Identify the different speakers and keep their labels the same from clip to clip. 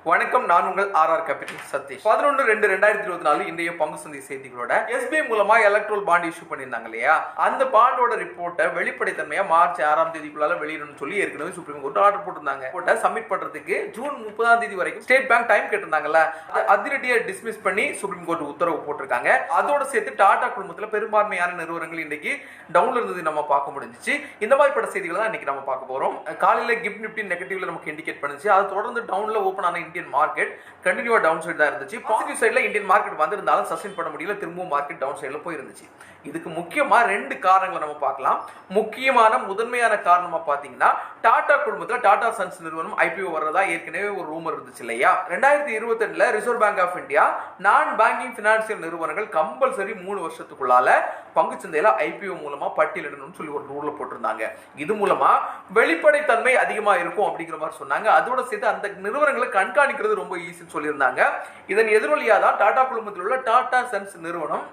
Speaker 1: வணக்கம், நான் உங்கள் ஆர்ஆர் கேபிட்டல் சதீஷ். 11/2/2024 இன்றைய பங்கு சந்தை செய்திகளோட எஸ்பிஐ மூலமா எலக்ட்ரல் பாண்ட் இஷ்யூ பண்ணியிருந்தாங்க இல்லையா, அந்த பாண்டோட ரிப்போர்ட்டை வெளிப்படைத்தன்மையா மார்ச் 6ஆம் தேதிக்குள்ளால வெளியிடணும்னு சொல்லி ஏற்கனவே சுப்ரீம் கோர்ட் ஆர்டர் போட்டிருந்தாங்க. சப்மிட் பண்றதுக்கு ஜூன் 30ஆம் தேதி வரைக்கும் ஸ்டேட் பேங்க் டைம் கேட்டிருந்தாங்கல்ல, அதிரடியை டிஸ்மிஸ் பண்ணி சுப்ரீம் கோர்ட் உத்தரவு போட்டிருக்காங்க. அதோட சேர்த்து டாடா குழுமத்தில் பெரும்பான்மையான நிறுவனங்கள் இன்னைக்கு டவுன்ல இருந்தது நம்ம பார்க்க முடிஞ்சிச்சு. இந்த மாதிரிப்பட்ட செய்திகளை தான் இன்னைக்கு நம்ம பார்க்க போறோம். காலையில கிஃப்ட் நிப்டி நெகட்டிவ்ல நமக்கு இண்டிகேட் பண்ணுச்சு. அது தொடர்ந்து டவுன்ல ஓபன் ஆன இந்தியன் மார்க்கெட் கண்டினியூவா டவுன் சைடு தான் இருந்துச்சு. பாசிட்டிவ் சைடுல இந்தியன் மார்க்கெட் வந்திருந்தாலும் சஸ்டெயின் பண்ண முடியல, திரும்பவும் மார்க்கெட் டவுன் சைடுல போயிருந்துச்சு. இதுக்கு முக்கியமா ரெண்டு காரணங்களை நம்ம பார்க்கலாம். முக்கியமான முதன்மையான காரணமா பாத்தீங்கன்னா, டாடா குழுமத்துல டாடா சன்ஸ் நிறுவனம் ஐபிஓ வர்றதா ஏற்கனவே ஒரு ரூமர் இருந்துச்சு இல்லையா. 2022ல ரிசர்வ் பேங்க் ஆஃப் இந்தியா நான் பேங்கிங் பினான்சியல் நிறுவனங்கள் கம்பல்சரி 3 வருஷத்துக்குள்ளால பங்குச்சந்தையில ஐபிஓ மூலமா பட்டியலிடணும்னு சொல்லி ஒரு ரூல்ல போட்டிருந்தாங்க. இது மூலமா வெளிப்படைத்தன்மை அதிகமா இருக்கும் அப்படிங்கிற மாதிரி சொன்னாங்க. அதோட சேர்த்து அந்த நிறுவனங்களை கண்காணிக்கிறது ரொம்ப ஈஸின்னு சொல்லியிருந்தாங்க. இதன் எதிரொலியா தான் டாடா குழுமத்தில் உள்ள டாடா சன்ஸ் நிறுவனம்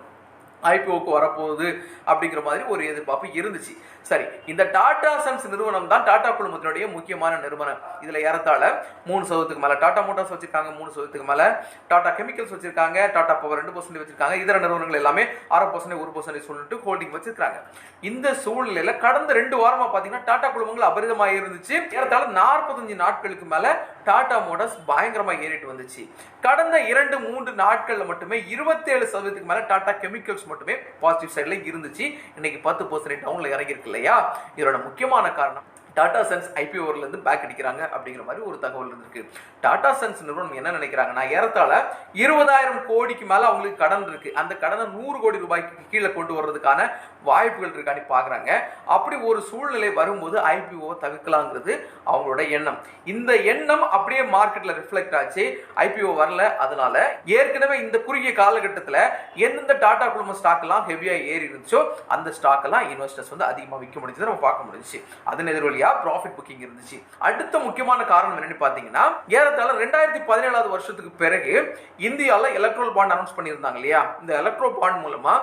Speaker 1: ஐபிஓக்கு வரப்போகுது அப்படிங்கிற மாதிரி ஒரு எதிர்பார்ப்பு இருந்துச்சு. சரி, இந்த டாடா சன்ஸ் நிறுவனம் தான் டாடா குழுமத்தினுடைய முக்கியமான நிறுவனம். இதுல ஏறத்தாழ 3% மேல டாடா மோட்டார்ஸ் வச்சிருக்காங்க, 3% மேல டாடா கெமிக்கல்ஸ் வச்சிருக்காங்க, டாடா பவர் 2% வச்சிருக்காங்க. இதர நிறுவனங்கள் எல்லாமே 6%, 1% சொல்லிட்டு ஹோல்டிங் வச்சிருக்காங்க. இந்த சூழ்நிலையில கடந்த 2 வாரமா பாத்தீங்கன்னா டாடா குழுமங்கள் அபரிதமாக இருந்துச்சு. ஏறத்தாழ 45 நாட்களுக்கு மேல டாடா மோட்டார்ஸ் பயங்கரமா ஏறிட்டு வந்துச்சு. கடந்த 2-3 நாட்கள்ல மட்டுமே 27% மேல டாடா கெமிக்கல்ஸ் மட்டுமே பாசிட்டிவ் சைடுல இருந்துச்சு. இன்னைக்கு 10% டவுன்ல இறங்கி இருக்கு இல்லையா. இதோட முக்கியமான காரணம் டாடா சன்ஸ் ஐபிஓல இருந்து பேக் அடிக்கிறாங்க அப்படிங்கிற மாதிரி ஒரு தகவல் இருக்கு. டாடா சன்ஸ் நிறுவனம் என்ன நினைக்கிறாங்கன்னா, ஏறத்தாழ 20,000 கோடிக்கு மேல அவங்களுக்கு கடன் இருக்கு. அந்த கடனை 100 கோடி ரூபாய்க்கு கீழே கொண்டு வர்றதுக்கான வாய்ப்புகள் இருக்கான்னு பாக்குறாங்க. அப்படி ஒரு சூழ்நிலை வரும்போது ஐபிஓ தவிர்க்கலாங்கிறது அவங்களோட எண்ணம். இந்த எண்ணம் அப்படியே மார்க்கெட்ல ரிஃப்ளெக்ட் ஆச்சு. ஐபிஓ வரல. அதனால ஏற்கனவே இந்த குறுகிய காலகட்டத்தில் எந்தெந்த டாடா குழும ஸ்டாக் எல்லாம் ஹெவியா ஏறி இருந்துச்சோ அந்த ஸ்டாக் எல்லாம் இன்வெஸ்டர்ஸ் வந்து அதிகமா விற்க முடிஞ்சது நம்ம பார்க்க முடிஞ்சிச்சு. அதன் எதிரொலியா ப்ராஃபிட் புக்கிங் இருந்துச்சு. அடுத்த முக்கியமான காரணம் என்னன்னு பாத்தீங்கன்னா, ஏறத்தாழ 2017 வருஷத்துக்கு பிறகு இந்தியாவில் எலக்ட்ரல் பாண்ட் அனௌன்ஸ் பண்ணியிருந்தாங்க இல்லையா. இந்த எலக்ட்ரல் பாண்ட் மூலமா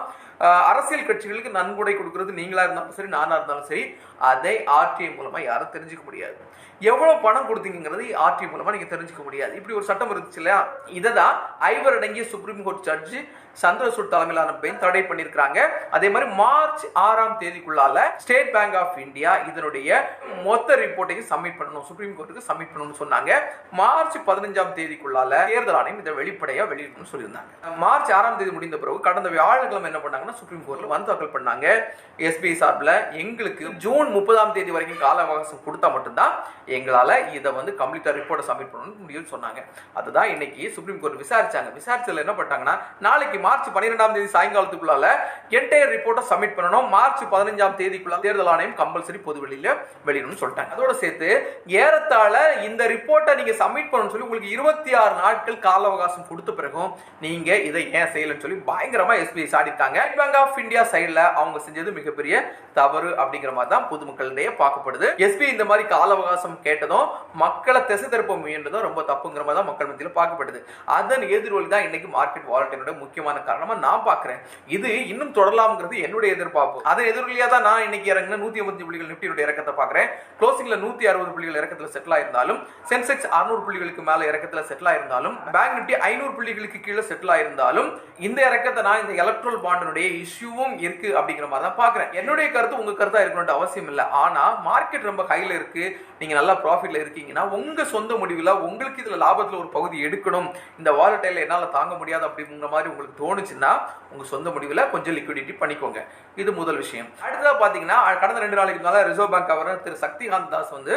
Speaker 1: அரசியல் கட்சிகளுக்கு நன்கொடை கொடுக்கிறது நீங்களா இருந்தாலும் சரி, நானா இருந்தாலும் சரி, அதை ஆர்டிஐ மூலமா யாரும் தெரிஞ்சுக்க முடியாது. எவ்வளவு பணம் கொடுத்தீங்கிறது ஆர்டிஐ மூலமா நீங்க தெரிஞ்சுக்க முடியாது. இப்படி ஒரு சட்டம் இருந்துச்சு இல்லையா. இதை தான் ஐவர் அடங்கிய சுப்ரீம் கோர்ட் ஜட்ஜி சந்திரசூட் தலைமையிலான பெஞ்ச் தடை பண்ணியிருக்காங்க. அதே மாதிரி மார்ச் 6ஆம் தேதிக்குள்ளால ஸ்டேட் பேங்க் ஆஃப் இந்தியா இதனுடைய மொத்த ரிப்போர்ட்டையும் சப்மிட் பண்ணணும், சுப்ரீம் கோர்ட்டுக்கு சப்மிட் பண்ணணும்னு சொன்னாங்க. மார்ச் 15ஆம் தேதிக்குள்ளால தேர்தல் ஆணையம் இதை வெளிப்படையா வெளியிடணும்னு சொல்லியிருந்தாங்க. மார்ச் 6ஆம் தேதி முடிந்த பிறகு கடந்த வியாழக்கிழமை என்ன பண்ணாங்கன்னா, சுப்ரீம் கோர்ட்ல வந்து தாக்கல் பண்ணாங்க. எஸ்பிஐ சார்பில் எங்களுக்கு ஜூன் 30ஆம் தேதி வரைக்கும் கால அவகாசம் கொடுத்தா மட்டும்தான் எங்களால இதை வந்து கம்ப்ளீட்டா ரிப்போர்ட்டை சப்மிட் பண்ணணும்னு முடியும்னு சொன்னாங்க. அதுதான் இன்னைக்கு சுப்ரீம் கோர்ட் விசாரிச்சாங்க. விசாரிச்சதுல என்ன பண்ணாங்கன்னா, நாளைக்கு மார்ச் 12ஆம் தேதி சாயங்காலத்துக்குள்ளால என்டையர் ரிப்போர்ட்டை சப்மிட் பண்ணணும். மார்ச் 15ஆம் தேதிக்குள்ள தேர்தல் ஆணையம் கம்பல்சரி பொது வெளியில வெளியிடணும்னு சொல்லிட்டாங்க. அதோட சேர்த்து ஏறத்தாழ இந்த ரிப்போர்ட்டை நீங்க சப்மிட் பண்ணணும்னு சொல்லி உங்களுக்கு 26 நாட்கள் கால அவகாசம் கொடுத்த பிறகும் நீங்க இதை ஏன் செய்யலன்னு சொல்லி பயங்கரமா எஸ்பிஐ சாடிட்டாங்க. பேங்க் ஆஃப் இந்தியா சைடுல அவங்க செஞ்சது மிகப்பெரிய தவறு அப்படிங்கிற மாதிரி தான் பொதுமக்களிடையே பார்க்கப்படுது. எஸ்பிஐ இந்த மாதிரி கால அவகாசம் கேட்டதும் மக்களை திசை திருப்ப முயன்றதும் ரொம்ப தப்புங்கிற மாதிரி தான் மக்கள் மத்தியில் பார்க்கப்படுது. அதன் எதிரொலி தான் இன்னைக்கு மார்க்கெட் வாலட்டிலிட்டியோட முக்கியமான காரணமா நான் பார்க்கிறேன். இது இன்னும் தொடரலாம்ங்கிறது என்னுடைய எதிர்பார்ப்பு. அதன் எதிரொலியா தான் நான் இன்னைக்கு இறங்கின 185 புள்ளிகள் நிப்டியோட இறக்கத்தை பார்க்கிறேன். க்ளோசிங்ல 160 புள்ளிகள் இறக்கத்துல செட்டில் ஆயிருந்தாலும், சென்செக்ஸ் 600 புள்ளிகளுக்கு மேல இறக்கத்துல செட்டில் ஆயிருந்தாலும், பேங்க் நிப்டி 500 புள்ளிகளுக்கு கீழே செட்டில் ஆயிருந்தாலும், இந்த இறக்கத்தை நான் இந்த எலக்ட்ரல் பாண்டினுடைய இஷ்யூவும் இருக்கு அப்படிங்கிற மாதிரி தான் பார்க்கிறேன். என்னுடைய கருத்து உங்க கருத்தா இருக்கணும்னு அவசியம் இல்லை. ஆனா மார்க்கெட் ரொம்ப ஹைல இருக்கு, நீங்க நல்லா ப்ராஃபிட்ல இருக்கீங்கன்னா உங்க சொந்த முடிவுல உங்களுக்கு இதுல லாபத்துல ஒரு பகுதி எடுக்கணும், இந்த வாலட்டைல என்னால தாங்க முடியாது அப்படிங்கிற மாதிரி உங்களுக்கு தோணுச்சுன்னா உங்க சொந்த முடிவுல கொஞ்சம் லிக்விடிட்டி பண்ணிக்கோங்க. இது முதல் விஷயம். அடுத்ததா பாத்தீங்கன்னா, கடந்த 2 நாளைக்கு முன்னால ரிசர்வ் பேங்க் கவர்னர் திரு சக்திகாந்த் தாஸ் வந்து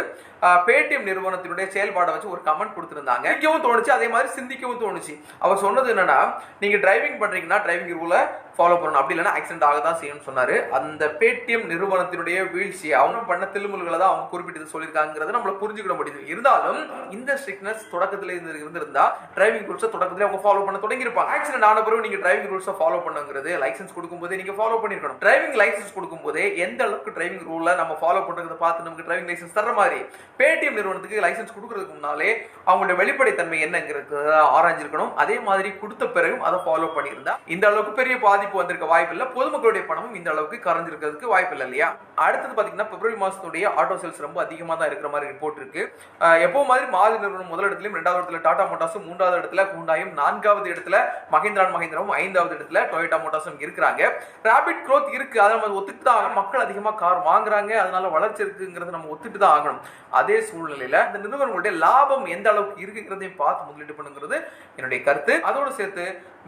Speaker 1: பேடிஎம் நிறுவனத்தினுடைய செயல்பாடை வச்சு ஒரு கமெண்ட் கொடுத்திருந்தாங்க. சிந்திக்கவும் தோணுச்சு, அதே மாதிரி சிந்திக்கவும் தோணுச்சு. அவர் சொன்னது என்னன்னா, நீங்க டிரைவிங் பண்றீங்கன்னா டிரைவிங் ரூலை ஃபாலோ பண்ணணும், அப்படி இல்லைன்னா ஆக்சிடென்ட் ஆக தான் செய்யணும்னு சொன்னாரு. அந்த பேடிஎம் நிறுவனத்தினுடைய வீழ்ச்சியை அவங்க பண்ண தில்லுமுல்களை தான் அவங்க குறிப்பிட்டு சொல்லியிருக்காங்கிறத நம்மள புரிஞ்சுக்கிட முடியுது. இருந்தாலும் இந்த ஸ்ட்ரிக்ட்னஸ் தொடக்கத்துல இருந்திருந்தா டிரைவிங் ரூல்ஸை தொடக்கத்துல அவங்க ஃபாலோ பண்ண தொடங்கி இருப்பாங்க. ஆக்சிடென்ட் ஆன பிறகு நீங்க டிரைவிங் ரூல்ஸை ஃபாலோ பண்ணுங்கிறது லைசன்ஸ் கொடுக்கும்போதே நீங்க ஃபாலோ பண்ணிருக்கணும். டிரைவிங் லைசன்ஸ் கொடுக்கும்போதே எந்த அளவுக்கு டிரைவிங் ரூலை நம்ம ஃபாலோ பண்றதை பார்த்து நமக்கு டிரைவிங் லைசன்ஸ் தர மாதிரி பேடிஎம் நிறுவனத்துக்கு லைசன்ஸ் கொடுக்கறதுக்கு முன்னாலே அவங்களுடைய வெளிப்படைத்தன்மை என்னங்கிறது ஆராய்ஞ்சிருக்கணும். அதே மாதிரி கொடுத்த பிறகும் அதை ஃபாலோ பண்ணியிருந்தா இந்த அளவுக்கு பெரிய பாதிப்பு வந்திருக்க வாய்ப்பு இல்லை. பொதுமக்களுடைய பணமும் இந்த அளவுக்கு கரைஞ்சிருக்கிறதுக்கு வாய்ப்பு இல்லை இல்லையா. அடுத்தது பாத்தீங்கன்னா, பிப்ரவரி மாசத்துடைய ஆட்டோ சேல்ஸ் ரொம்ப அதிகமா தான் இருக்கிற மாதிரி ரிப்போர்ட் இருக்கு. எப்போ மாதிரி மாருதி நிறுவனம் முதலிடத்திலும், 2வது இடத்துல டாடா மோட்டார்ஸும், 3வது இடத்துல ஹூண்டாயும், 4வது இடத்துல மஹிந்திரா அண்ட் மஹிந்திராவும், 5வது இடத்துல டொயோட்டா மோட்டார்ஸும் இருக்கிறாங்க. ரேபிட் growth இருக்கு, அதை நம்ம ஒத்துட்டு தான் ஆகணும். மக்கள் அதிகமா கார் வாங்குறாங்க, அதனால வளர்ச்சி இருக்குங்கிறத நம்ம ஒத்துட்டு தான் ஆகணும். அதே சூழ்நிலையில இந்த நிறுவனங்களுடைய லாபம் எந்த அளவுக்கு இருக்குங்கிறதையும் பார்த்து முதலீடு பண்ணுங்கிறது என்னுடைய கருத்து. அதோடு சேர்த்து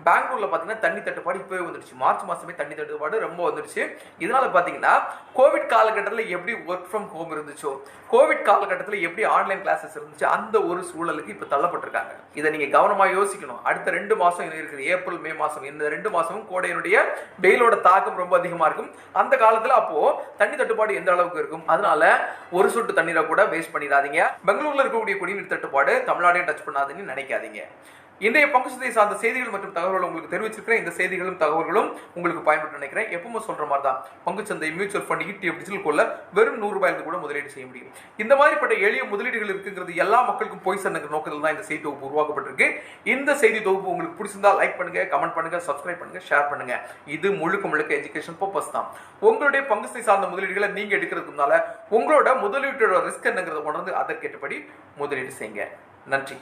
Speaker 1: பெங்களூர்ல பாத்தீங்கன்னா தண்ணி தட்டுப்பாடு இப்பவே வந்துடுச்சு. மார்ச் மாசமே தண்ணி தட்டுப்பாடு ரொம்ப வந்துடுச்சு. இதனால பாத்தீங்கன்னா கோவிட் காலகட்டத்தில் எப்படி ஒர்க் ஃப்ரம் ஹோம் இருந்துச்சோ, கோவிட் காலகட்டத்தில் எப்படி ஆன்லைன் கிளாஸஸ் இருந்துச்சு, அந்த ஒரு சூழலுக்கு இப்ப தள்ளப்பட்டிருக்காங்க. இதை நீங்க கவனமா யோசிக்கணும். அடுத்த 2 மாசம் இருக்குது, ஏப்ரல் மே மாசம். இந்த 2 மாசமும் கோடையினுடைய வெயிலோட தாக்கம் ரொம்ப அதிகமா இருக்கும். அந்த காலத்துல அப்போ தண்ணி தட்டுப்பாடு எந்த அளவுக்கு இருக்கும். அதனால ஒரு சொட்டு தண்ணீரை கூட வேஸ்ட் பண்ணிடாதீங்க. பெங்களூர்ல இருக்கக்கூடிய குடிநீர் தட்டுப்பாடு தமிழ்நாடையும் டச் பண்ணாதுன்னு நினைக்காதீங்க. இன்றைய பங்கு சந்தை சார்ந்த செய்திகள் மற்றும் தகவல்கள் உங்களுக்கு தெரிவிச்சிருக்கிறேன். இந்த செய்திகளும் தகவல்களும் உங்களுக்கு பயன்பட்டு நினைக்கிறேன். எப்பவுமே சொல்ற மாதிரி தான், பங்குச்சந்தை, மியூச்சுவல் ஃபண்ட், ETF, டிஜிட்டல் கோல்ல வெறும் 100 ரூபாய்க்கு கூட முதலீடு செய்ய முடியும். இந்த மாதிரிப்பட்ட எளிய முதலீடுகள் இருக்குங்கிறது எல்லா மக்களுக்கும் போய் சேர்ந்த நோக்கத்தில் தான் இந்த செய்தி தொகுப்பு உருவாக்கப்பட்டிருக்கு. இந்த செய்தி தொகுப்பு உங்களுக்கு பிடிச்சிருந்தா லைக் பண்ணுங்க, கமெண்ட் பண்ணுங்க, சப்ஸ்கிரைப் பண்ணுங்க, ஷேர் பண்ணுங்க. இது முழுக்க எஜுகேஷன் பர்பஸ் தான். உங்களுடைய பங்கு சந்தை சார்ந்த முதலீடுகளை நீங்க எடுக்கிறதுனால உங்களோட முதலீட்டோட ரிஸ்க் என்னங்கிறத உணர்ந்து அதற்கேற்றபடி முதலீடு செய்யுங்க. நன்றி.